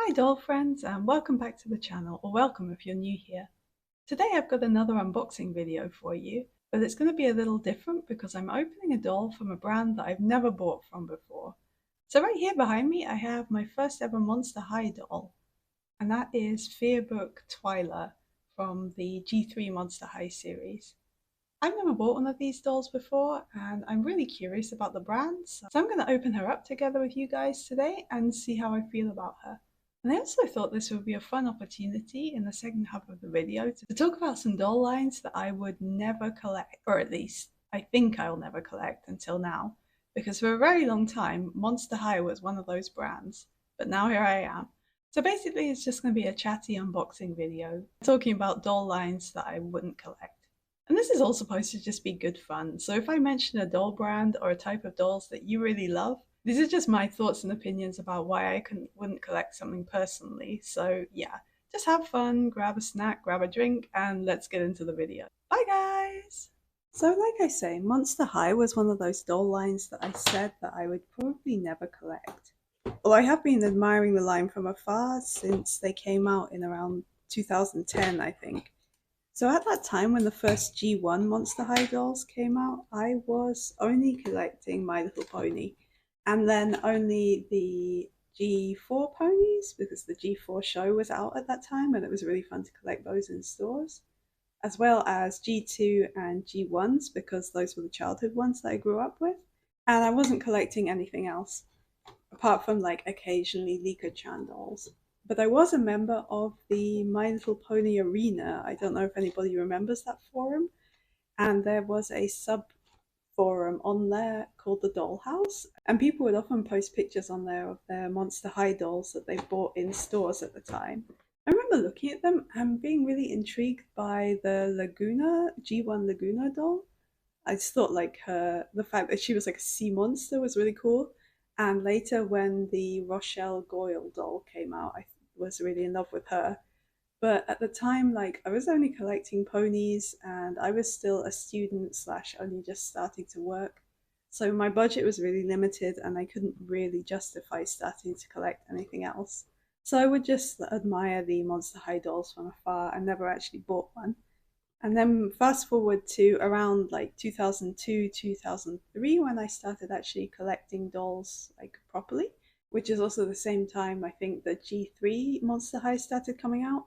Hi doll friends, and welcome back to the channel, or welcome if you're new here. Today I've got another unboxing video for you, but it's going to be a little different because I'm opening a doll from a brand that I've never bought from before. So right here behind me I have my first ever Monster High doll, and that is Fearbook Twyla from the G3 Monster High series. I've never bought one of these dolls before, and I'm really curious about the brand, so I'm going to open her up together with you guys today and see how I feel about her. And I also thought this would be a fun opportunity in the second half of the video to talk about some doll lines that I would never collect, or at least I think I'll never collect until now, because for a very long time Monster High was one of those brands, but now here I am. So basically it's just going to be a chatty unboxing video talking about doll lines that I wouldn't collect. And this is all supposed to just be good fun, so if I mention a doll brand or a type of dolls that you really love, these are just my thoughts and opinions about why I wouldn't collect something personally. So yeah, just have fun, grab a snack, grab a drink, and let's get into the video. Bye guys! So like I say, Monster High was one of those doll lines that I said that I would probably never collect. Well, I have been admiring the line from afar since they came out in around 2010, I think. So at that time when the first G1 Monster High dolls came out, I was only collecting My Little Pony, and then only the G4 ponies, because the G4 show was out at that time and it was really fun to collect those in stores, as well as G2 and G1s, because those were the childhood ones that I grew up with. And I wasn't collecting anything else, apart from like occasionally Licca-chan dolls. But I was a member of the My Little Pony Arena. I don't know if anybody remembers that forum. And there was a sub forum on there called the Dollhouse, and people would often post pictures on there of their Monster High dolls that they bought in stores at the time. I remember looking at them and being really intrigued by the Laguna, G1 Laguna doll. I just thought like the fact that she was like a sea monster was really cool. And later when the Rochelle Goyle doll came out, I was really in love with her. But at the time, like, I was only collecting ponies and I was still a student slash only just starting to work. So my budget was really limited and I couldn't really justify starting to collect anything else. So I would just admire the Monster High dolls from afar and never actually bought one. And then fast forward to around like 2002, 2003 when I started actually collecting dolls like properly, which is also the same time I think the G3 Monster High started coming out.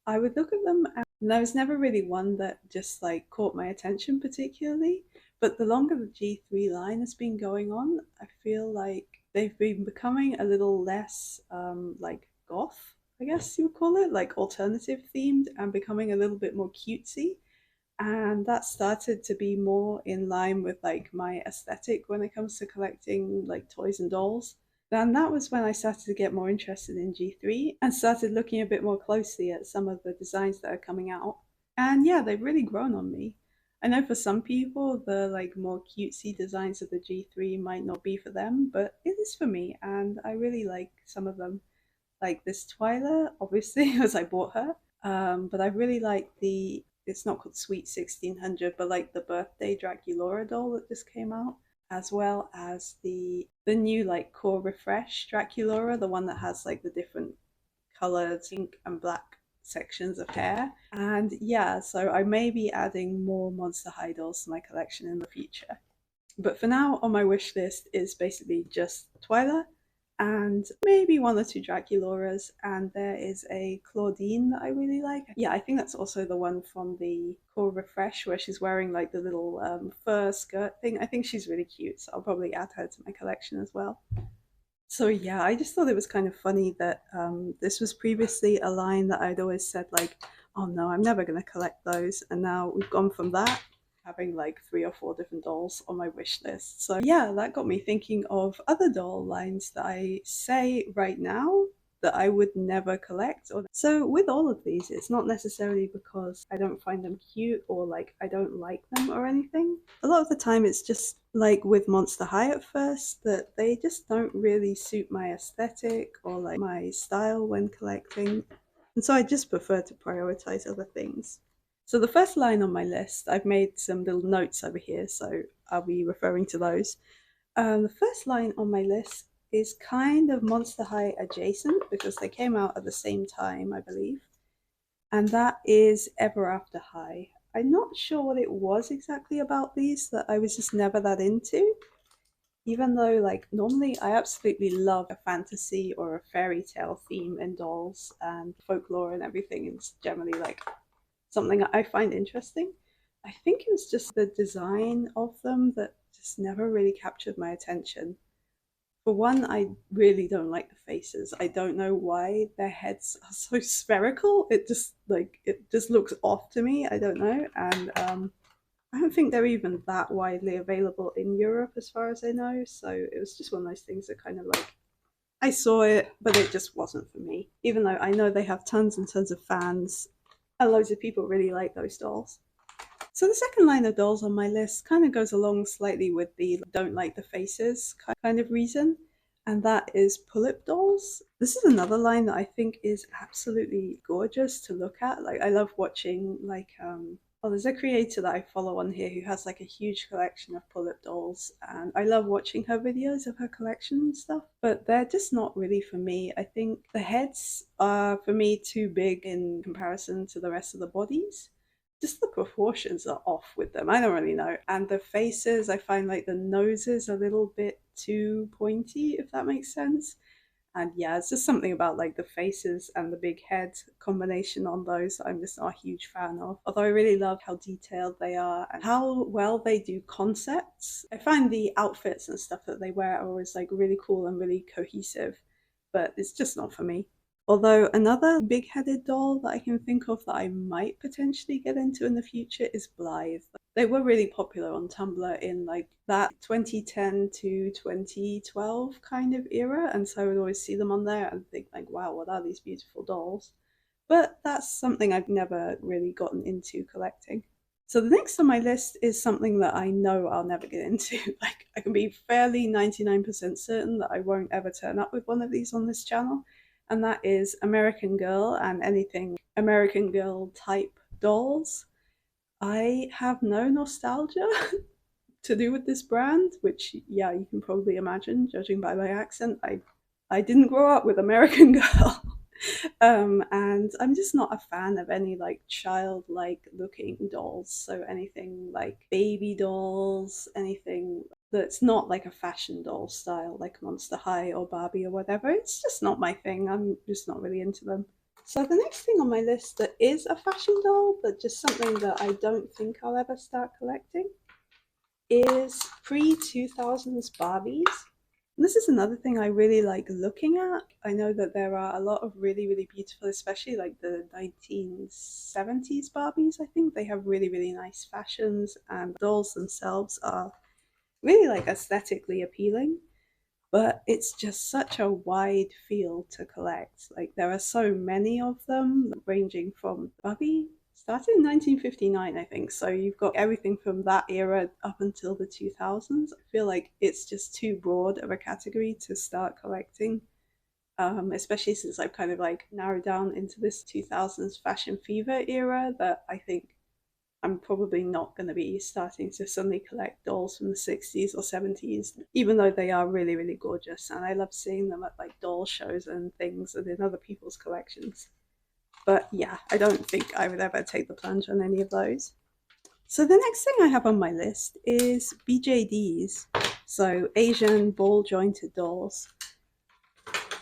I would look at them and there was never really one that just like caught my attention particularly. But the longer the G3 line has been going on, I feel like they've been becoming a little less like goth, I guess you would call it, like alternative themed, and becoming a little bit more cutesy. And that started to be more in line with like my aesthetic when it comes to collecting like toys and dolls. Then that was when I started to get more interested in G3 and started looking a bit more closely at some of the designs that are coming out. And yeah, they've really grown on me. I know for some people the like more cutesy designs of the G3 might not be for them, but it is for me and I really like some of them. Like this Twyla, obviously, as I bought her. But I really like it's not called Sweet 1600, but like the birthday Draculaura doll that just came out, as well as the new like core refresh Draculaura, the one that has like the different colored pink and black sections of hair. And yeah, so I may be adding more Monster High dolls to my collection in the future. But for now, on my wish list is basically just Twyla and maybe one or two Draculauras, and there is a Claudine that I really like. Yeah, I think that's also the one from the core refresh where she's wearing like the little fur skirt thing. I think she's really cute, so I'll probably add her to my collection as well. So yeah, I just thought it was kind of funny that this was previously a line that I'd always said like, oh no, I'm never going to collect those, and now we've gone from that having like 3 or 4 different dolls on my wish list. So yeah, that got me thinking of other doll lines that I say right now that I would never collect. So with all of these, it's not necessarily because I don't find them cute or like I don't like them or anything. A lot of the time it's just like with Monster High at first that they just don't really suit my aesthetic or like my style when collecting. And so I just prefer to prioritize other things. So the first line on my list, I've made some little notes over here, so I'll be referring to those. The first line on my list is kind of Monster High adjacent because they came out at the same time, I believe. And that is Ever After High. I'm not sure what it was exactly about these that I was just never that into. Even though, like, normally I absolutely love a fantasy or a fairy tale theme in dolls, and folklore and everything is generally like something I find interesting. I think it was just the design of them that just never really captured my attention. For one, I really don't like the faces. I don't know why their heads are so spherical. It just looks off to me. I don't know, and I don't think they're even that widely available in Europe as far as I know. So it was just one of those things that kind of like I saw it, but it just wasn't for me. Even though I know they have tons and tons of fans, and loads of people really like those dolls. So the second line of dolls on my list kind of goes along slightly with the don't like the faces kind of reason, and that is pull-up dolls. This is another line that I think is absolutely gorgeous to look at. Like, I love watching there's a creator that I follow on here who has like a huge collection of pull-up dolls, and I love watching her videos of her collection and stuff, but they're just not really for me. I think the heads are for me too big in comparison to the rest of the bodies. Just the proportions are off with them. I don't really know. And the faces, I find like the noses a little bit too pointy, if that makes sense. And yeah, it's just something about like the faces and the big head combination on those that I'm just not a huge fan of. Although I really love how detailed they are and how well they do concepts. I find the outfits and stuff that they wear are always like really cool and really cohesive, but it's just not for me. Although another big-headed doll that I can think of that I might potentially get into in the future is Blythe. They were really popular on Tumblr in like that 2010 to 2012 kind of era, and so I would always see them on there and think like, wow, what are these beautiful dolls? But that's something I've never really gotten into collecting. So the next on my list is something that I know I'll never get into. Like, I can be fairly 99% certain that I won't ever turn up with one of these on this channel, and that is American Girl and anything American Girl type dolls. I have no nostalgia to do with this brand, which, yeah, you can probably imagine, judging by my accent. I didn't grow up with American Girl. And I'm just not a fan of any like childlike looking dolls. So anything like baby dolls, anything that's not like a fashion doll style, like Monster High or Barbie or whatever. It's just not my thing. I'm just not really into them. So the next thing on my list that is a fashion doll, but just something that I don't think I'll ever start collecting, is pre-2000s Barbies. And this is another thing I really like looking at. I know that there are a lot of really, really beautiful, especially like the 1970s Barbies, I think. They have really, really nice fashions, and the dolls themselves are really like aesthetically appealing. But it's just such a wide field to collect. Like, there are so many of them, ranging from Barbie started in 1959, I think. So you've got everything from that era up until the 2000s. I feel like it's just too broad of a category to start collecting, especially since I've kind of like narrowed down into this 2000s fashion fever era that I think I'm probably not going to be starting to suddenly collect dolls from the 60s or 70s, even though they are really, really gorgeous. And I love seeing them at like doll shows and things and in other people's collections. But yeah, I don't think I would ever take the plunge on any of those. So the next thing I have on my list is BJDs, so Asian ball jointed dolls.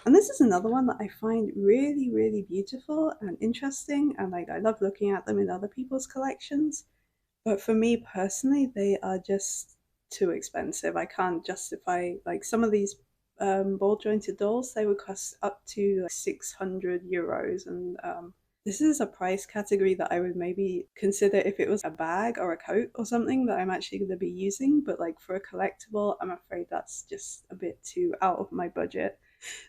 And this is another one that I find really, really beautiful and interesting, and like I love looking at them in other people's collections. But for me personally, they are just too expensive. I can't justify like some of these ball jointed dolls. They would cost up to like 600 euros, and this is a price category that I would maybe consider if it was a bag or a coat or something that I'm actually going to be using. But like for a collectible, I'm afraid that's just a bit too out of my budget.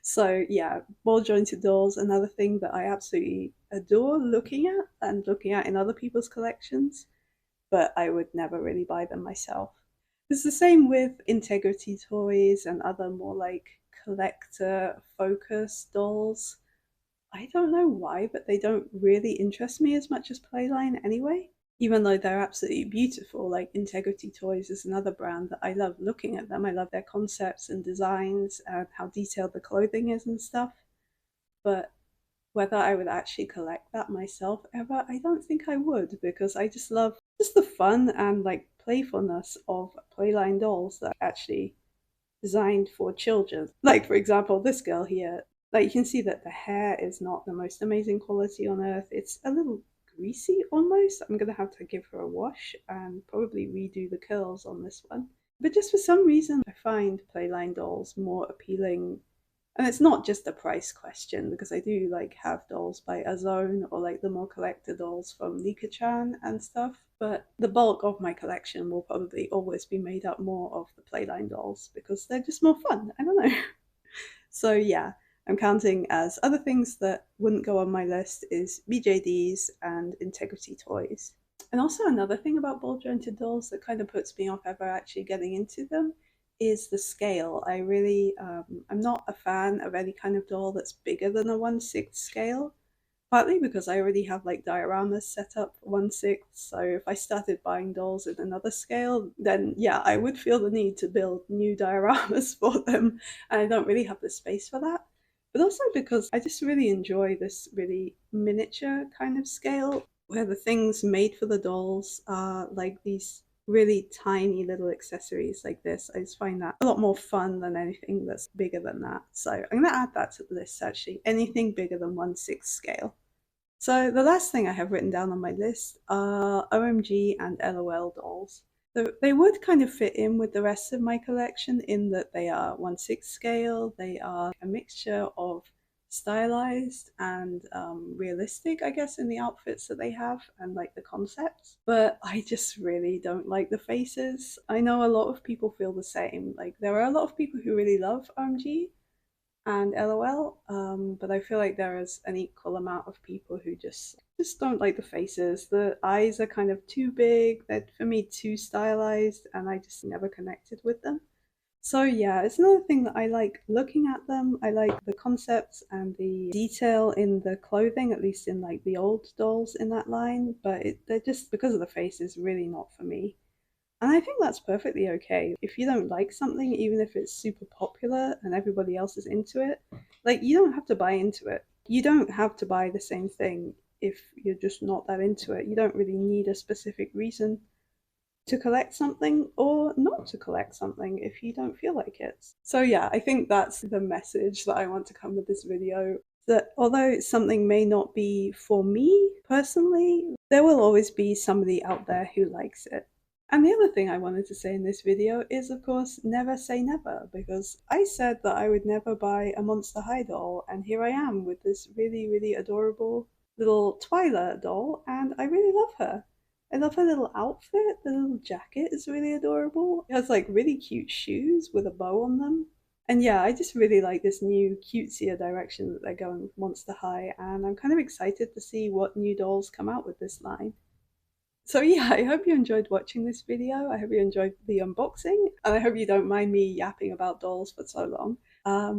So yeah, ball jointed dolls, another thing that I absolutely adore looking at and looking at in other people's collections, but I would never really buy them myself. It's the same with Integrity toys and other more like collector focused dolls. I don't know why, but they don't really interest me as much as Playline anyway. even though they're absolutely beautiful. Like Integrity Toys is another brand that I love looking at them. I love their concepts and designs and how detailed the clothing is and stuff. But whether I would actually collect that myself ever, I don't think I would, because I just love just the fun and like playfulness of Playline dolls that are actually designed for children. Like for example, this girl here, like you can see that the hair is not the most amazing quality on earth. It's a little greasy almost. I'm gonna have to give her a wash and probably redo the curls on this one. But just for some reason, I find Playline dolls more appealing. And it's not just a price question, because I do like have dolls by Azone or like the more collector dolls from Licca-chan and stuff. But the bulk of my collection will probably always be made up more of the Playline dolls because they're just more fun. I don't know. So yeah, I'm counting as other things that wouldn't go on my list is BJDs and Integrity Toys. And also another thing about ball jointed dolls that kind of puts me off ever actually getting into them is the scale. I really, I'm not a fan of any kind of doll that's bigger than a 1/6 scale. Partly because I already have like dioramas set up for 1/6, so if I started buying dolls in another scale, then yeah, I would feel the need to build new dioramas for them, and I don't really have the space for that. But also because I just really enjoy this really miniature kind of scale, where the things made for the dolls are like these really tiny little accessories like this. I just find that a lot more fun than anything that's bigger than that. So I'm going to add that to the list actually, anything bigger than 1/6 scale. So the last thing I have written down on my list are OMG and LOL dolls. So they would kind of fit in with the rest of my collection in that they are 1/6 scale, they are a mixture of stylized and realistic, I guess, in the outfits that they have and like the concepts. But I just really don't like the faces. I know a lot of people feel the same. Like there are a lot of people who really love OMG and LOL, but I feel like there is an equal amount of people who just don't like the faces. The eyes are kind of too big, they're for me too stylized, and I just never connected with them. So yeah, it's another thing that I like looking at them. I like the concepts and the detail in the clothing, at least in like the old dolls in that line, but they're just, because of the faces, really not for me. And I think that's perfectly okay. If you don't like something, even if it's super popular and everybody else is into it, like you don't have to buy into it. You don't have to buy the same thing if you're just not that into it. You don't really need a specific reason to collect something or not to collect something if you don't feel like it. So yeah, I think that's the message that I want to come with this video. That although something may not be for me personally, there will always be somebody out there who likes it. And the other thing I wanted to say in this video is, of course, never say never, because I said that I would never buy a Monster High doll, and here I am with this really, really adorable little Twyla doll, and I really love her. I love her little outfit. The little jacket is really adorable. It has like really cute shoes with a bow on them. And yeah, I just really like this new cutesier direction that they're going with Monster High, and I'm kind of excited to see what new dolls come out with this line. So yeah, I hope you enjoyed watching this video. I hope you enjoyed the unboxing, and I hope you don't mind me yapping about dolls for so long.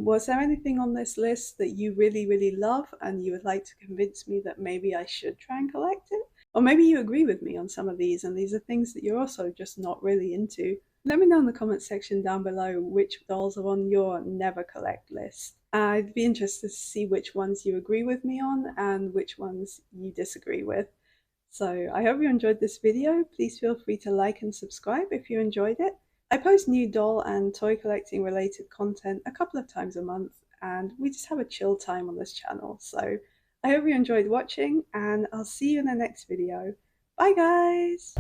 Was there anything on this list that you really, really love and you would like to convince me that maybe I should try and collect it? Or maybe you agree with me on some of these and these are things that you're also just not really into. Let me know in the comment section down below which dolls are on your never collect list. I'd be interested to see which ones you agree with me on and which ones you disagree with. So I hope you enjoyed this video. Please feel free to like and subscribe if you enjoyed it. I post new doll and toy collecting related content a couple of times a month, and we just have a chill time on this channel. So I hope you enjoyed watching, and I'll see you in the next video. Bye guys!